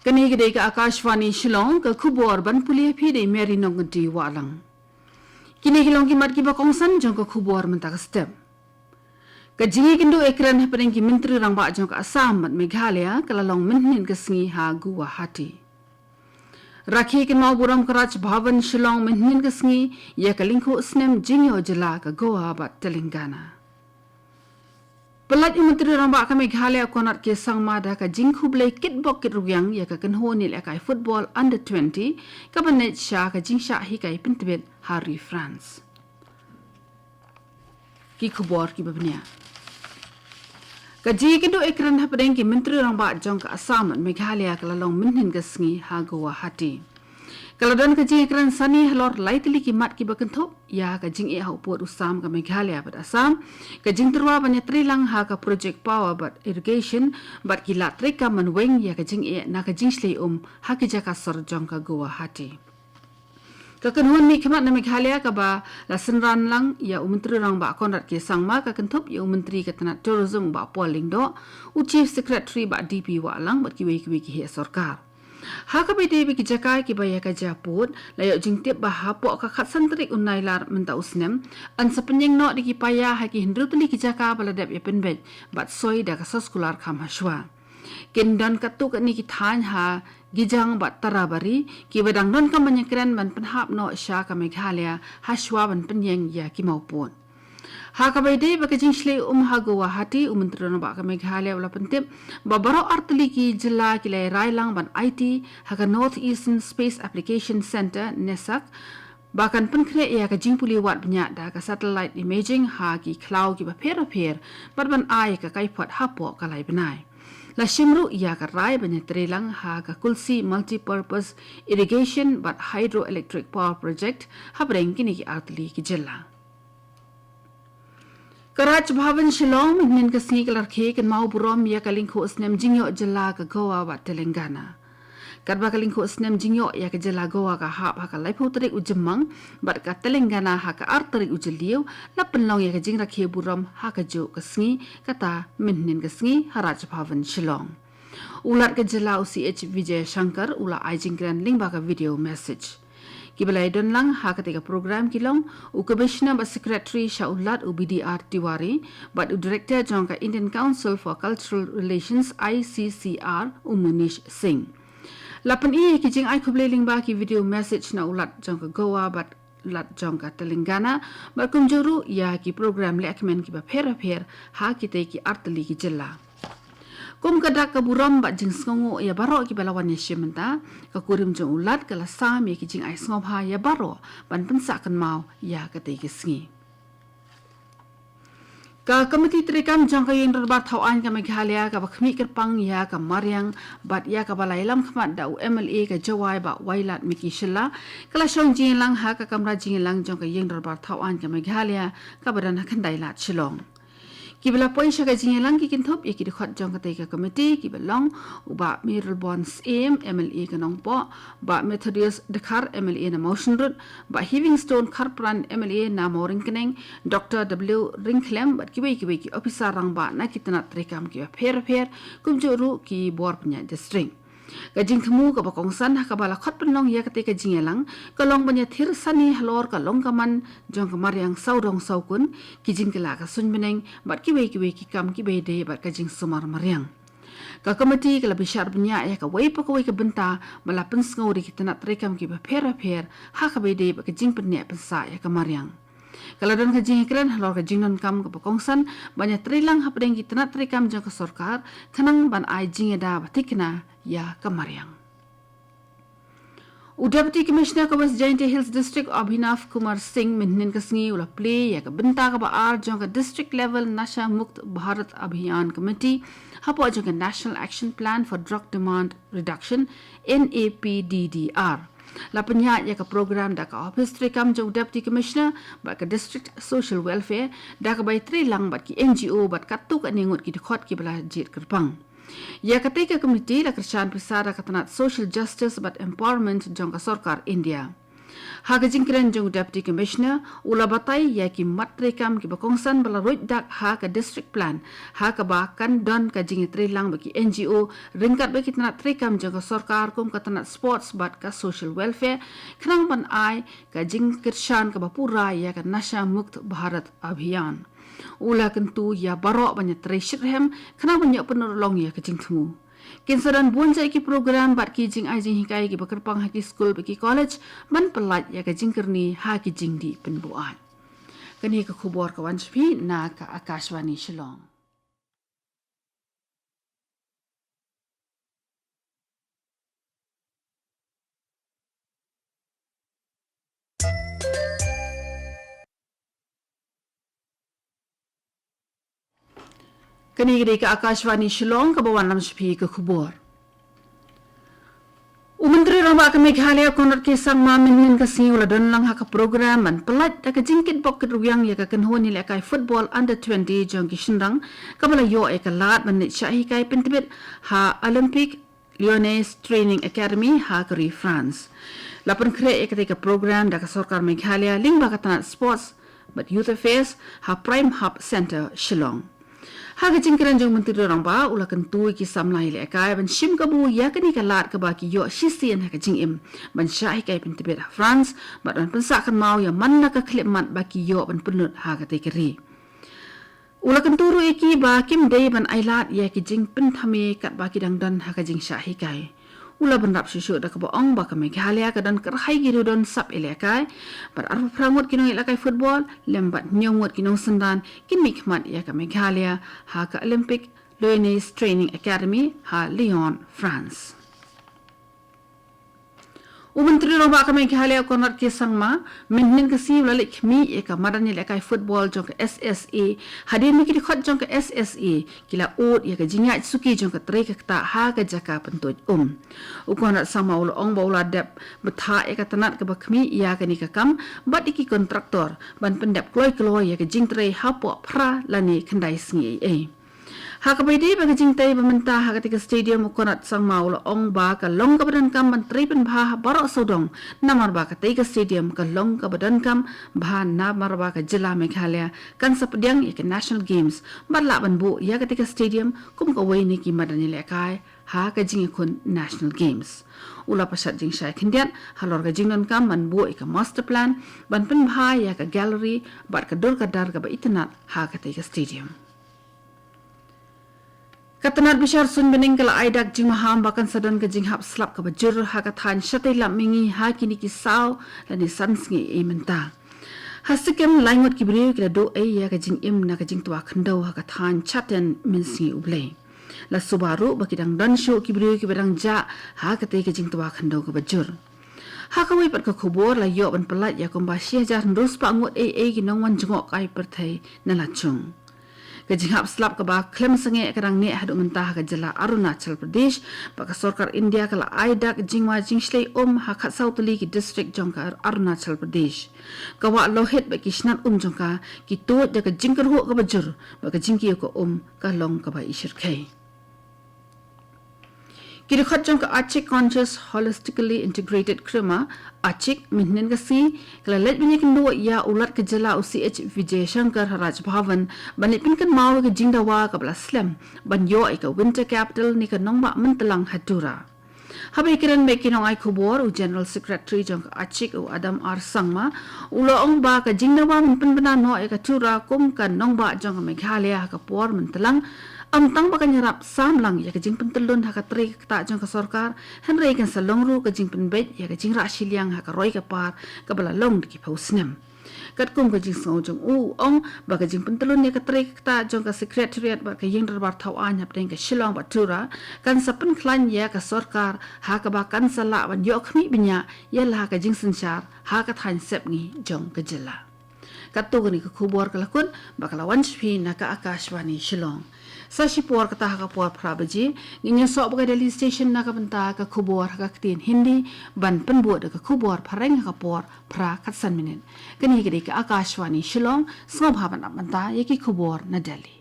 Kani gede ka Akashvani Shillong ka khubor ban pulia phi de meri nongdi walang. Kini hilong ki mat ki ba kongsan jong ka khubor mentak step. Ka jingi kindu ekran hapeng ki menteri rang ba jong ka Assam mat Meghalaya kalalong menhin ka singi ha Guwahati. Rakhi kin mau buram karaj bhavan Shillong menhin ka singi ya ka lingko snem jingyo jela ka Goa bat Telangana. Pelat menteri ramba ka Meghalaya konat ke sang mada ka jingku blai kitbok kit rugyang ya ka kenho nil akai football under 20 ka banet sha ka jingsha hi kai pintibet Harry France. Ki khubor ki babnya. Ka ji kido ekran ha padeng ki menteri ramba jong ka Assam Meghalaya ka lalong minhin ka sngi ha Guwahati. Kalau dan ka jing ekran sani halor laitili ki mat ki bakentop ya ka jing e ha upot usam ka Meghalaya bat Assam ka jing terwa banya trilang ha ka project power but irrigation bat ki latrik ka manweng ya ka jing e na ka jing slei ha ki jaka sor jong ka Guwahati. Ka kenhuan mi kemat na Meghalaya ka ba la senran lang ya menteri rang ba konrat ke sangma ka kentop ya menteri ka tanat tourism ba poling do u chief secretary ba DP wa lang bat ki we ki he sarkar. Haka bede bi kijakai ki baya ka japut layo jingtip ba hapo ka khatsan trik unai lar menta usnem an sepenyeng no di ki paya ha ki hindru tuli kijaka baladap ya penbet bat soi da ka soskular kham haswa kendan katuk ni ki than ha gijang bat tarabari ki badang non kam banyakran man penhap no sha ka Meghalaya haswa ban penyeng ya ki maupun. Haka bede ba kajing shle ha Guwahati menteri ba ka Meghalaya ula pentip ba baro artli ki jela ki lai railang ban IT haka North Eastern Space Application Center NESAC bahkan penkre ya ka jingpuli wat banyak da ka satellite imaging ha ki cloud ki ba per ban ai ka kaipot hapo ka lai benai la shimru ya ka rai banya trelang ha ka kulsi multi-purpose irrigation but hydroelectric power project ha breng kini ki artli ki jela. Karaj bhavan Shillong menhin ka singi kalar ke kan mau burom ya kalingko snem jingyo jela ka Goa bat Telangana. Kadba kalingko snem jingyo ya ka jela Goa ka hap ha ka laipo tarik ujemang bat ka Telangana ha ka artarik ujeliu la penlong ya ka jing rakhe burom ha ka jo ka singi kata menhin ka singi haraj bhavan Shillong. Ulat ka jela UCH Vijay Shankar ula ajing kran ling ba ka video message. Kibalai don lang ha ketika program kilong u commissioner ba secretary Shaulat u BDR Tiwari but u director jong ka Indian Council for Cultural Relations ICCR u Munish Singh. Lapan i ki jing ai kubleling ba ki video message na ulat jong ka Goa but lat jong ka Telangana ba kumjuru ya ki program lekmen ki ba pher ha kita ki artli ki jella. Kum kadak ka buram ba jing sngongo ya baro ki balawan ya shimenta ka kurim jong ulat kala sam ya ki jing ai sngob ha ya baro ban pensa kan mau ya ka te ki sngi. Ka komiti trikam jong ka yeng derbar thawan ka Meghalaya ka bakhmi kerpang ya ka Mariang bat ya ka balailam khmat da MLA ka Jawai ba Wailat Miki Shilla kala shong jing lang ha ka kamra jing lang jong ka yeng derbar thawan ka Meghalaya ka badan khandai lat Shillong. Kibala poin syaka jingelang ki kintop ya ki dekhot jong ka teka komiti ki belong uba Mirror Bonds AM MLA ka nongpo ba Methodius Dekhar MLA na Motion Road ba Livingstone Kharpran MLA na Moring Keneng Dr. W Ringklem ba ki ki officer rang ba na kitna trekam ki pher kumjuru ki bor punya district. Kajing temu ka bakongsan ha ka bala khot penlong ya ketika jingelang kalong banya thir sani halor ka long kaman jong kamar yang saudong saukun kijing kala ka sun beneng bat ki kam ki bede bat kajing sumar mariang ka komiti kala bishar banya ya ka wei pa ka benta bala pensngori kitna trekam ki ba pher ha ka bede bat kajing penne pensa ya ka mariang. Kalau dan kajing ekran halor kajing non kam ke pakongsan banyak trilang hapdeng ki tanat trikam jong ke sarkar kanang ban ai jing eda batikna ya kamariang. Deputy Commissioner ka West Jaintia Hills District Abhinav Kumar Singh menhin ka singi ula play ya ka benta ka ba ar jong ka district level Nasha Mukt Bharat Abhiyan Committee hapo jong ka National Action Plan for Drug Demand Reduction NAPDDR. La penya ya ka program da ka office trikam jong deputy commissioner ba ka district social welfare da ka bai trilang bat ki NGO bat katuk aningut ki dekhot ki bala jit kerpang ya ka teka committee la kersan pisara ka tanat social justice bat empowerment jong ka sarkar India Ha ka jingkren jong Deputy Commissioner ula batai ya ki matrekam ki bakongsan bala roid dak ha ka district plan ha ka ba kan don ka jing trelang bagi NGO ringkat bagi tanat trekam jong ka sarkar kum ka tanat sports bat ka social welfare khnang ban ai ka jing kirshan ka bapura ya ka nasha mukt Bharat Abhiyan ula kentu ya barok banyak treshirhem kena banyak penolong ya kecing temu kinsaran bunja ki program bat ki jing ai jing hikai ki bakerpang haki school bagi college ban pelat ya ka jing kerni ha ki jing di penbuat kini ke khubor kawan sepi na ka Akashvani Shillong. Kini ke Akashvani Shillong ke bawan lam sepi ke khubor. Menteri Rambak ke Meghalaya konat kisang mamin ke Khasi ula don lang haka program man pelat da ke jingkit bok kedruyang ya ke kenho ni lekai football under 20 jong ki shindang kabala yo e ke lat menit syahi kai pentibit ha Olympic Lyonnais Training Academy ha ke France. Lapan kre e ketika program da ke sarkar Meghalaya ling ba katanat sports but youth affairs ha Prime Hub Center Shillong. Haga jingkiran jong menteri Rambak ula kentui ki samlai lekai ban shim kabu ya kini kalat ke baki yo shisian haga jingim ban syahi kai pentibit France bat ban pensakan mau ya manna ka klip mat baki yo ban penut haga tekeri. Ula kenturu iki ba kim dei ban ailat ya ki jing penthame kat baki dangdan haga jing syahi kai. Ula benrap susu da kebaong ba ke Meghalaya ke dan kerhai gidu don sap elekai bar arfu prangut kinong elekai football lembat nyongut kinong sendan kin mikmat ya ke Meghalaya ha ke Olympic Lyonnais Training Academy ha Lyon France. Menteri Rambak ke Meghalaya konat kisang ma minnin ke si lalik mi eka madani lekai football jong ke SSA hadir mi ki khot jong ke SSA kila ut ya ke jingat suki jong ke tre ke ta ha ke jaka pentuj ukonat sama ulo ong ba ula dep betha eka tanat ke bakmi ya ke ni ke kam bat iki kontraktor ban pendep kloi ya ke jing tre ha po pra lani kendai sngi Haka pwede bagi jingtay pemerintah haka tiga stadium ukonat sang maula ong ba ka long ka badan kam menteri penbah barok sodong namar ba ka tiga stadium ka long ka badan kam bahan namar ba ka jela Meghalaya kan sapediang ya ke National Games barla banbu ya ka tiga stadium kum ka way ni ki madani lekai haka jingikun National Games. Ula pasat jing syai kendiat halor ka jingnon kam banbu ka master plan ban penbah ya ka gallery bar ka dor ka dar ka ba itanat haka tiga stadium. Katanat besar sun bening kala aidak jing maham bakan sadan ke jing hap slap ke bajur ha kathan syatai lam mingi ha kini kisau lani sansngi menta. Hasikem laingot kibriu kila do ya ke jing na ke jing tua khendau ha kathan chaten minsi ublei. La subaru bakidang dan show kibriu ki bedang ja ha kate ke jing tua khendau ke bajur. Ha kawai pat ke khubor la yo ban pelat ya kombasia jar ndus pa ngot ki nongwan jengok kai perthai na lachung. Kejingap slap ke ba klem senge kadang ne haduk mentah ke jela Arunachal Pradesh baka sarkar India kala aidak jingwa jingslei hakat sautuli ki district jongka Arunachal Pradesh kawa lohit baki snat jongka ki tot de ke jingker ho ke bajur baka jingki ko ka long ka ba ishir khai Kiri khat jong ka Achik Conscious Holistically Integrated Krima Achik minnin ka si kala let binyak ndo ya ulat ke jela UCH Vijay Shankar Raj Bhavan banipin kan mau ke jingdawa ka bla slam ban yo ka winter capital ni ka nongba mentelang hadura Habai kiran me kinong ai khubor u General Secretary jong ka Achik u Adam R Sangma ulo ong ba ka jingdawa min penbana no ka tura kum kan nongba jong ka Meghalaya ka por mentelang Amtang baka nyarap samlang ya kajing pentelun haka tri kata jong ka sarkar henry kan salongru kajing penbet ya kajing rasyiliang haka roy ka par ka balalong di pausnem kat kum kajing song jong ong baka jing pentelun ya ka tri kata jong ka secretariat ba ka yeng darbar thawan hap ka Shillong batura kan sapen klan ya ka sarkar haka bakan sala ban yo khmi binya ya la ka jing sensyar haka than sep ni jong ka jela katu gani ka khubor kalakun bakalawan shpi na ka Akashvani Shillong Sashi puar kata haka puar prabaji nginya sok bagai Daily Station na kabenta ka khubor haka ketin Hindi ban penbuat ka khubor pareng haka puar pra katsan minin kani gede ka Akashvani Shillong sngab haban apmenta yaki khubor na Delhi